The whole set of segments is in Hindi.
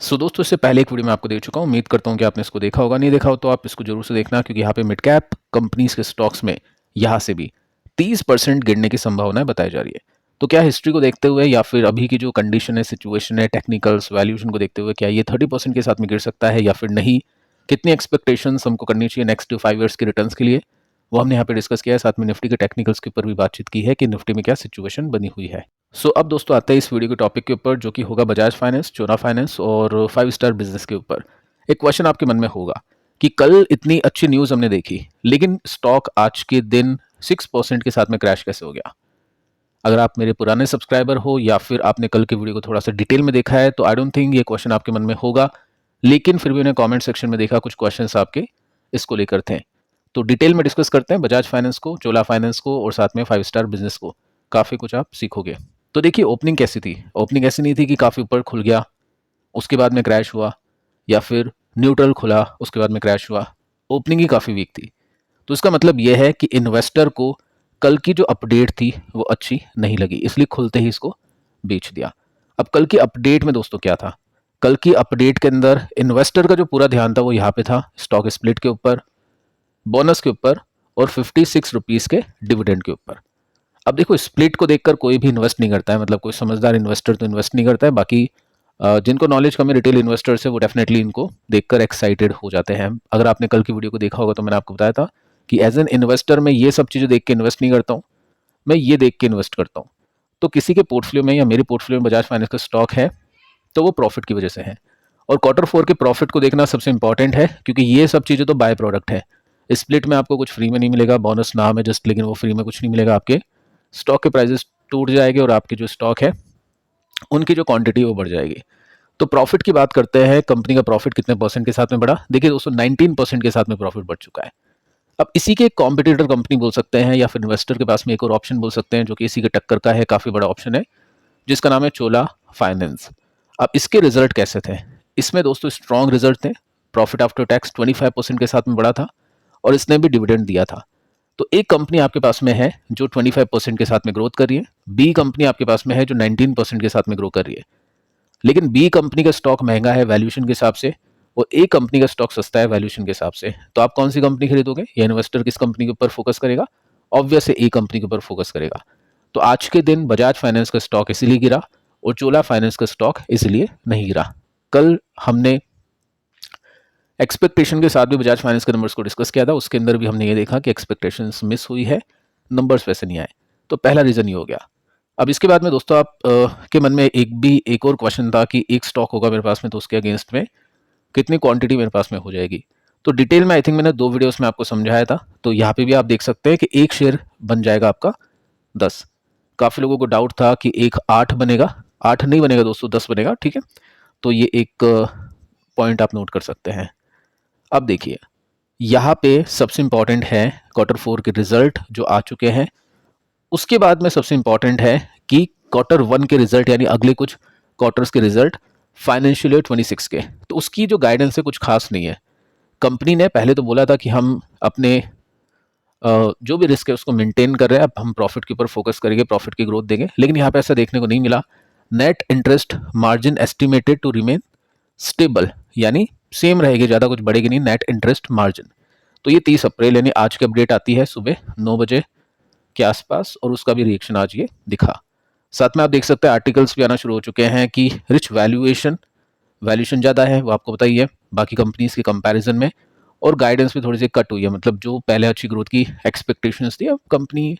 दोस्तों, इससे पहले एक वीडियो मैं आपको दे चुका हूँ। उम्मीद करता हूँ कि आपने इसको देखा होगा। नहीं देखा हो तो आप इसको जरूर से देखना, क्योंकि यहाँ पे मिड कैप कंपनीज के स्टॉक्स में यहाँ से भी 30% गिरने की संभावना बताई जा रही है। तो क्या हिस्ट्री को देखते हुए या फिर अभी की जो कंडीशन है, सिचुएशन है, टेक्निकल्स वैल्यूएशन को देखते हुए क्या ये 30% के साथ में गिर सकता है या फिर नहीं? कितनी एक्सपेक्टेशंस हमको करनी चाहिए नेक्स्ट 5 ईयर्स के रिटर्न्स के लिए, वो हमने यहाँ पे डिस्कस किया है। साथ में निफ्टी के टेक्निकल्स के ऊपर भी बातचीत की है कि निफ्टी में क्या सिचुएशन बनी हुई है। अब दोस्तों आते हैं इस वीडियो के टॉपिक के ऊपर, जो कि होगा बजाज फाइनेंस, चोला फाइनेंस और 5 स्टार बिजनेस के ऊपर। एक क्वेश्चन आपके मन में होगा कि कल इतनी अच्छी न्यूज़ हमने देखी, लेकिन स्टॉक आज के दिन 6% के साथ में क्रैश कैसे हो गया? अगर आप मेरे पुराने सब्सक्राइबर हो या फिर आपने कल के वीडियो को थोड़ा सा डिटेल में देखा है, तो आई डोंट थिंक ये क्वेश्चन आपके मन में होगा। लेकिन फिर भी उन्हें कमेंट सेक्शन में देखा, कुछ क्वेश्चंस आपके इसको लेकर थे। तो डिटेल में डिस्कस करते हैं बजाज फाइनेंस को, चोला फाइनेंस को और साथ में 5 स्टार बिजनेस को। काफ़ी कुछ आप सीखोगे। तो देखिए, ओपनिंग कैसी थी? ओपनिंग ऐसी नहीं थी कि काफ़ी ऊपर खुल गया उसके बाद में क्रैश हुआ, या फिर न्यूट्रल खुला उसके बाद में क्रैश हुआ। ओपनिंग ही काफ़ी वीक थी। तो इसका मतलब यह है कि इन्वेस्टर को कल की जो अपडेट थी वो अच्छी नहीं लगी, इसलिए खुलते ही इसको बेच दिया। अब कल की अपडेट में दोस्तों क्या था? कल की अपडेट के अंदर इन्वेस्टर का जो पूरा ध्यान था वो यहाँ पे था, स्टॉक स्प्लिट के ऊपर, बोनस के ऊपर और 56 रुपीज़ के डिविडेंड के ऊपर। अब देखो, स्प्लिट को देखकर कोई भी इन्वेस्ट नहीं करता है, मतलब कोई समझदार इन्वेस्टर तो इन्वेस्ट नहीं करता है। बाकी जिनको नॉलेज कम है, रिटेल इन्वेस्टर्स है, वो डेफिनेटली इनको देखकर एक्साइटेड हो जाते हैं। अगर आपने कल की वीडियो को देखा होगा तो मैंने आपको बताया था कि एज एन इन्वेस्टर मैं ये सब चीज़ें देख के इन्वेस्ट नहीं करता हूँ, मैं ये देख के इन्वेस्ट करता हूँ। तो किसी के पोर्टफोलियो में या मेरे पोर्टफोलियो में बजाज फाइनेंस का स्टॉक है तो वो प्रॉफिट की वजह से है। और Q4 के प्रॉफिट को देखना सबसे इंपॉर्टेंट है, क्योंकि ये सब चीज़ें तो बाय प्रोडक्ट है। स्प्लिट में आपको कुछ फ्री में नहीं मिलेगा, बोनस नाम है जस्ट, लेकिन वो फ्री में कुछ नहीं मिलेगा। आपके स्टॉक के प्राइजेस टूट जाएंगे और आपके जो स्टॉक है उनकी जो क्वांटिटी वो बढ़ जाएगी। तो प्रॉफिट की बात करते हैं, कंपनी का प्रॉफिट कितने परसेंट के साथ में बढ़ा? देखिए दोस्तों, 19% के साथ में प्रॉफिट बढ़ चुका है। अब इसी के कॉम्पिटिटर कंपनी बोल सकते हैं, या फिर इन्वेस्टर के पास में एक और ऑप्शन बोल सकते हैं जो कि इसी के टक्कर का है, काफ़ी बड़ा ऑप्शन है, जिसका नाम है चोला फाइनेंस। अब इसके रिजल्ट कैसे थे? इसमें दोस्तों स्ट्रॉन्ग रिजल्ट थे। प्रॉफिट आफ्टर टैक्स 25% के साथ में बढ़ा था और इसने भी डिविडेंड दिया था। तो एक कंपनी आपके पास में है जो 25% के साथ में ग्रोथ कर रही है, बी कंपनी आपके पास में है जो 19% के साथ में ग्रो कर रही है। लेकिन बी कंपनी का स्टॉक महंगा है वैल्यूएशन के हिसाब से, और ए कंपनी का स्टॉक सस्ता है वैल्यूएशन के हिसाब से। तो आप कौन सी कंपनी खरीदोगे, या इन्वेस्टर किस कंपनी के ऊपर फोकस करेगा? ऑब्वियस ए कंपनी के ऊपर फोकस करेगा। तो आज के दिन बजाज फाइनेंस का स्टॉक इसीलिए गिरा और चोला फाइनेंस का स्टॉक इसलिए नहीं गिरा। कल हमने एक्सपेक्टेशन के साथ भी बजाज फाइनेंस के नंबर्स को डिस्कस किया था, उसके अंदर भी हमने ये देखा कि एक्सपेक्टेशंस मिस हुई है, नंबर्स वैसे नहीं आए। तो पहला रीज़न ये हो गया। अब इसके बाद में दोस्तों आप के मन में एक और क्वेश्चन था कि एक स्टॉक होगा मेरे पास में, तो उसके अगेंस्ट में कितनी क्वांटिटी मेरे पास में हो जाएगी? तो डिटेल में आई थिंक मैंने 2 वीडियोस में आपको समझाया था। तो यहाँ पे भी आप देख सकते हैं कि एक शेयर बन जाएगा आपका 10। काफ़ी लोगों को डाउट था कि एक 8 बनेगा। 8 नहीं बनेगा दोस्तों, 10 बनेगा, ठीक है। तो ये एक पॉइंट आप नोट कर सकते हैं। अब देखिए, यहाँ पे सबसे इंपॉर्टेंट है Q4 के रिजल्ट जो आ चुके हैं। उसके बाद में सबसे इंपॉर्टेंट है कि Q1 के रिजल्ट, यानी अगले कुछ क्वार्टर्स के रिजल्ट फाइनेंशियल ईयर 26 के। तो उसकी जो गाइडेंस है कुछ खास नहीं है। कंपनी ने पहले तो बोला था कि हम अपने जो भी रिस्क है उसको मेंटेन कर रहे हैं, अब हम प्रॉफिट के ऊपर फोकस करेंगे, प्रॉफिट की ग्रोथ देंगे। लेकिन यहाँ पे ऐसा देखने को नहीं मिला। Net interest margin estimated to remain stable, यानी सेम रहेगी, ज़्यादा कुछ बढ़ेगी नहीं नेट इंटरेस्ट मार्जिन। तो ये 30 अप्रैल यानी आज की अपडेट आती है सुबह 9 बजे के आसपास, और उसका भी रिएक्शन आज ये दिखा। साथ में आप देख सकते हैं आर्टिकल्स भी आना शुरू हो चुके हैं कि रिच वैल्यूएशन ज़्यादा है, वो आपको बताइए बाकी कंपनीज के कंपैरिजन में, और गाइडेंस भी थोड़ी सी कट हुई है। मतलब जो पहले अच्छी ग्रोथ की एक्सपेक्टेशंस थी, अब कंपनी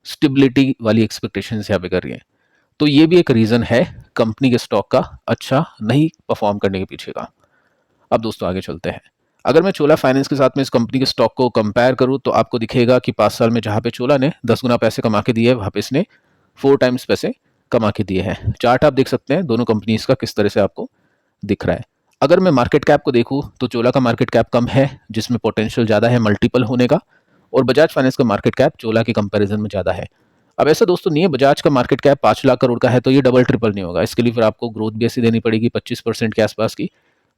स्टेबिलिटी वाली एक्सपेक्टेशंस यहाँ पे कर रही है। तो ये भी एक रीज़न है कंपनी के स्टॉक का अच्छा नहीं परफॉर्म करने के पीछे का। अब दोस्तों आगे चलते हैं। अगर मैं चोला फाइनेंस के साथ में इस कंपनी के स्टॉक को कंपेयर करूं, तो आपको दिखेगा कि 5 साल में जहां पे चोला ने 10 गुना पैसे कमा के दिए है, वहां पे इसने 4 टाइम्स पैसे कमा के दिए हैं। चार्ट आप देख सकते हैं दोनों कंपनीज का किस तरह से आपको दिख रहा है। अगर मैं मार्केट कैप को देखूं तो चोला का मार्केट कैप कम है, जिसमें पोटेंशियल ज़्यादा है मल्टीपल होने का, और बजाज फाइनेंस का मार्केट कैप चोला के कंपैरिजन में ज़्यादा है। अब ऐसा दोस्तों नहीं है, बजाज का मार्केट कैप 5 लाख करोड़ का है तो ये डबल ट्रिपल नहीं होगा। इसके लिए फिर आपको ग्रोथ भी ऐसी देनी पड़ेगी 25% के आसपास की,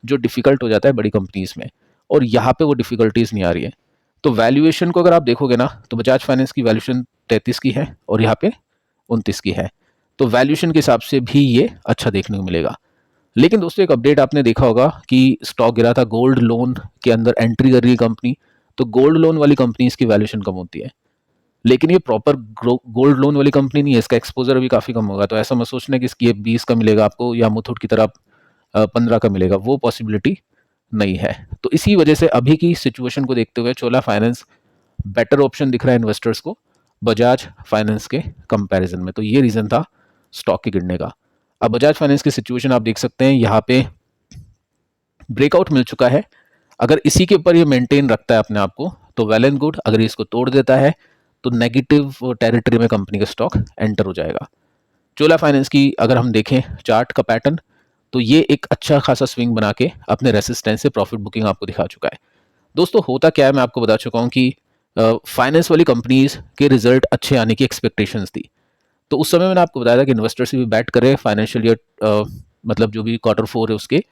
जो डिफिकल्ट हो जाता है बड़ी कंपनीज में, और यहाँ पे वो डिफिकल्टीज नहीं आ रही है। तो वैल्यूएशन को अगर आप देखोगे ना, तो बजाज फाइनेंस की वैल्यूएशन 33 की है और यहाँ पे 29 की है। तो वैल्यूएशन के हिसाब से भी ये अच्छा देखने को मिलेगा। लेकिन दोस्तों एक अपडेट आपने देखा होगा कि स्टॉक गिरा था, गोल्ड लोन के अंदर एंट्री कर रही है कंपनी, तो गोल्ड लोन वाली कंपनीज की वैल्यूएशन कम होती है। लेकिन ये प्रॉपर गोल्ड लोन वाली कंपनी नहीं है, इसका एक्सपोजर अभी काफ़ी कम होगा। तो ऐसा मत सोचना कि इसकी 20 का मिलेगा आपको या मुथूट की तरह 15 का मिलेगा, वो पॉसिबिलिटी नहीं है। तो इसी वजह से अभी की सिचुएशन को देखते हुए चोला फाइनेंस बेटर ऑप्शन दिख रहा है इन्वेस्टर्स को बजाज फाइनेंस के कंपैरिजन में। तो ये रीज़न था स्टॉक के गिरने का। अब बजाज फाइनेंस की सिचुएशन आप देख सकते हैं, यहाँ पे ब्रेकआउट मिल चुका है। अगर इसी के ऊपर ये मेंटेन रखता है अपने आप को तो वेल एंड गुड, अगर इसको तोड़ देता है तो नेगेटिव टेरिटरी में कंपनी का स्टॉक एंटर हो जाएगा। चोला फाइनेंस की अगर हम देखें चार्ट का पैटर्न, तो ये एक अच्छा खासा स्विंग बना के अपने रेसिस्टेंस से प्रॉफिट बुकिंग आपको दिखा चुका है। दोस्तों होता क्या है, मैं आपको बता चुका हूँ कि फाइनेंस वाली कंपनीज के रिजल्ट अच्छे आने की एक्सपेक्टेशंस थी। तो उस समय मैंने आपको बताया था कि इन्वेस्टर से भी बैट करे फाइनेंशियल ईयर मतलब जो भी Q4 है उसके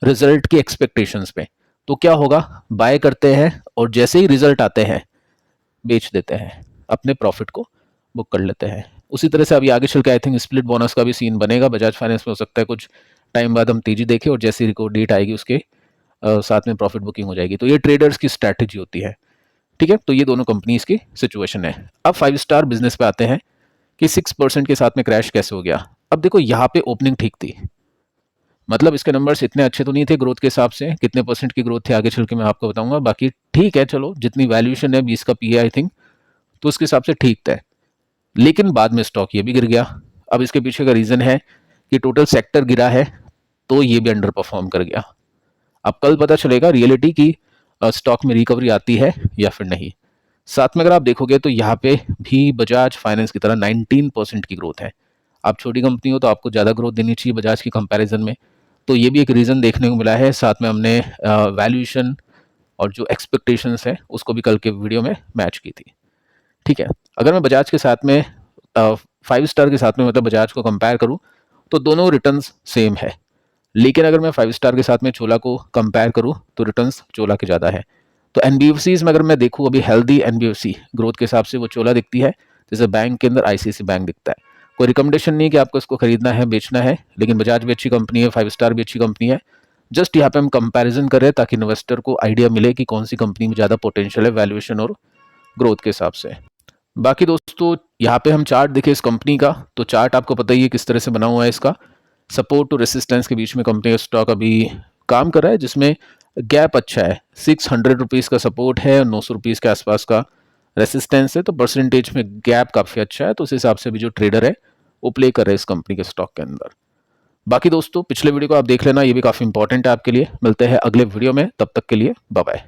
रिजल्ट की एक्सपेक्टेशंस पे। तो क्या होगा, बाय करते हैं और जैसे ही रिजल्ट आते हैं बेच देते हैं, अपने प्रॉफिट को बुक कर लेते हैं। उसी तरह से अभी आगे चल के आई थिंक स्प्लिट बोनस का भी सीन बनेगा बजाज फाइनेंस में। हो सकता है कुछ टाइम बाद हम तेजी देखें और जैसी रिकॉर्ड डेट आएगी उसके साथ में प्रॉफिट बुकिंग हो जाएगी। तो ये ट्रेडर्स की स्ट्रैटेजी होती है। ठीक है, तो ये दोनों कंपनीज की सिचुएशन है। अब 5 स्टार बिजनेस पे आते हैं कि 6% के साथ में क्रैश कैसे हो गया। अब देखो यहाँ पे ओपनिंग ठीक थी, मतलब इसके नंबर्स इतने अच्छे तो नहीं थे ग्रोथ के हिसाब से, कितने परसेंट की ग्रोथ थी आगे चल के मैं आपको बताऊंगा। बाकी ठीक है, चलो जितनी वैल्यूएशन है 20 का पी आई थिंक, तो उसके हिसाब से ठीक था। लेकिन बाद में स्टॉक ये भी गिर गया। अब इसके पीछे का रीजन है कि टोटल सेक्टर गिरा है तो ये भी अंडर परफॉर्म कर गया। अब कल पता चलेगा रियलिटी की स्टॉक में रिकवरी आती है या फिर नहीं। साथ में अगर आप देखोगे तो यहाँ पे भी बजाज फाइनेंस की तरह 19% की ग्रोथ है। आप छोटी कंपनी हो तो आपको ज़्यादा ग्रोथ देनी चाहिए बजाज की कंपैरिजन में। तो ये भी एक रीज़न देखने को मिला है। साथ में हमने वैल्यूएशन और जो एक्सपेक्टेशंस है उसको भी कल के वीडियो में मैच की थी। ठीक है, अगर मैं बजाज के साथ में 5 स्टार के साथ में मतलब बजाज को कंपेयर करूं तो दोनों रिटर्न्स सेम है। लेकिन अगर मैं 5 स्टार के साथ में चोला को कंपेयर करूं तो रिटर्न्स चोला के ज़्यादा है। तो एनबीएफसीज में अगर मैं देखूं अभी हेल्दी एनबीएफसी ग्रोथ के हिसाब से वो चोला दिखती है, जैसे बैंक के अंदर आईसीआईसी बैंक दिखता है। कोई रिकमेंडेशन नहीं कि आपको इसको खरीदना है बेचना है, लेकिन बजाज भी अच्छी कंपनी है, 5 स्टार भी अच्छी कंपनी है। जस्ट यहाँ पे हम कंपैरिजन करें ताकि इन्वेस्टर को आइडिया मिले कि कौन सी कंपनी में ज़्यादा पोटेंशियल है वैल्यूएशन और ग्रोथ के हिसाब से। बाकी दोस्तों यहाँ पे हम चार्ट देखें इस कंपनी का, तो चार्ट आपको पता ही है किस तरह से बना हुआ है। इसका सपोर्ट टू रेसिस्टेंस के बीच में कंपनी का स्टॉक अभी काम कर रहा है, जिसमें गैप अच्छा है। 600 रुपीज़ का सपोर्ट है और 900 रुपीज़ के आसपास का रेसिस्टेंस है। तो परसेंटेज में गैप काफ़ी अच्छा है, तो उस हिसाब से भी जो ट्रेडर है वो प्ले कर रहे हैं इस कंपनी के स्टॉक के अंदर। बाकी दोस्तों पिछले वीडियो को आप देख लेना, ये भी काफ़ी इंपॉर्टेंट है आपके लिए। मिलते हैं अगले वीडियो में, तब तक के लिए बाय बाय।